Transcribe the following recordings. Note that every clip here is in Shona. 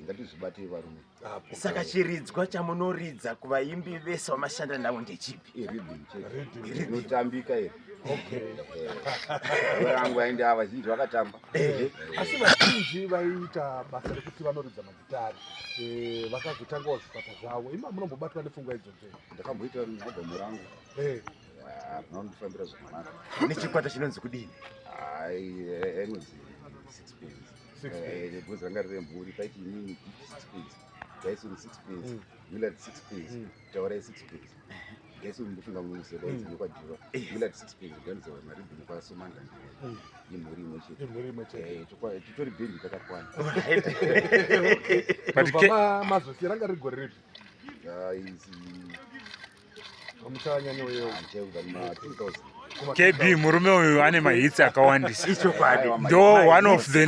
ngatizvibate varume. Saka chiridzwa chamunoridza kuvaimbi vese vamashanda navo ndechipi? Rhythm inotambika iri. Vangu vainda ava zhinji vakatamba. Asi vazhinji vaiita basa rekuti vanoridza magitari vakazotangawo zvikwata zvavo. Ima munombobatwa nepfungwa idzodzo? Ndakamboita albhamu rangu rinondifambira zvakanaka. Nechikwata chinonzi kudini? Inonzi Sixpence. Bvudzi ranga riri mburi paiti inini Gift Sixpence, Jason Sixpence, Willard Sixpence, Taurai Sixpence. Jason ndofunga munise daidzi nekwadhiva. Willard Sixpence ganza marhythm kwa Somandla Ndebele. Imhuri imwe chete. Titori bhendi takakwana. Bva mazosiyera ranga riri gore ripi? Muchanyanya wewe. KB murume uyu ane mahits akawandisa. Ichokwadi. Ndo one of the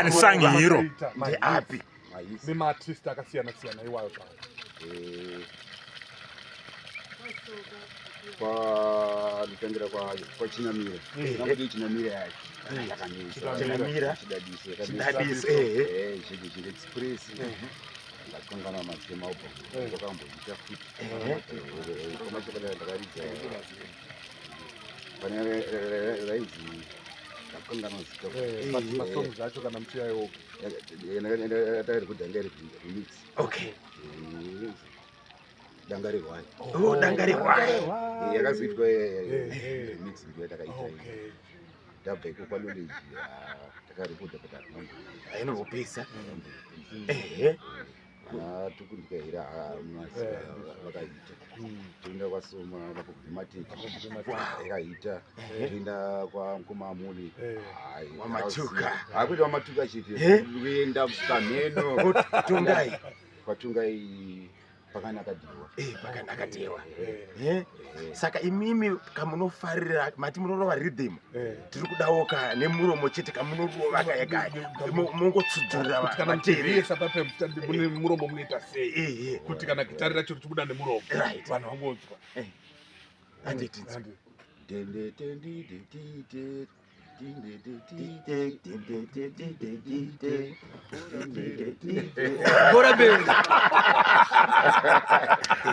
unsung hero. Ndeapi? Nemaartist akasiyana-siyana iwayo pano. Kutangira kwa Chinamira. Nangoti Chinamira yacho. Chinamira. Chidadisi. Chidi express. Ndakangana matema upo. Ndakamboita futi. Komachakada ndakaridza. Pane raidzi ndakangana zita. Masongs acho kana muchiyayo. Ndakari kudangari remix. Okay. Dangari wai. Oh, dangari wai. Yakazoitwa remix ndiyo yatakaita. Ndabva ikokwanole takarekodha kuti ainobopisa. Tukundikaira vakaita toenda kwasoma vakugumateti akaita toenda kwamukoma Amuli wamatuka akuita wamatuka chete kuenda kusvika mheno Tongai kwatongai pakanakatewa. Saka imimi kamunofarira mati munorova rhythm tiri kudawoka nemuromo chete kamunorova kayakaya mungotsudzurira kana mutevesa pape mutambi mune muromo munoita sei kuti kana gitari racho richibuda nemuromo vanhu vangonzwa. Anditi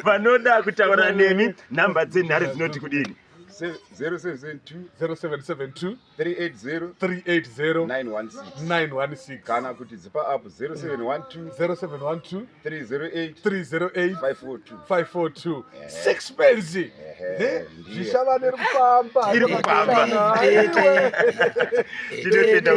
vanoda kutaura nemi nhamba dzenhare dzinoti kudini? 0772 380 916 kana kuti dzipa app 0712 308 542 Sixpence zvishava neri kufamba tinotenda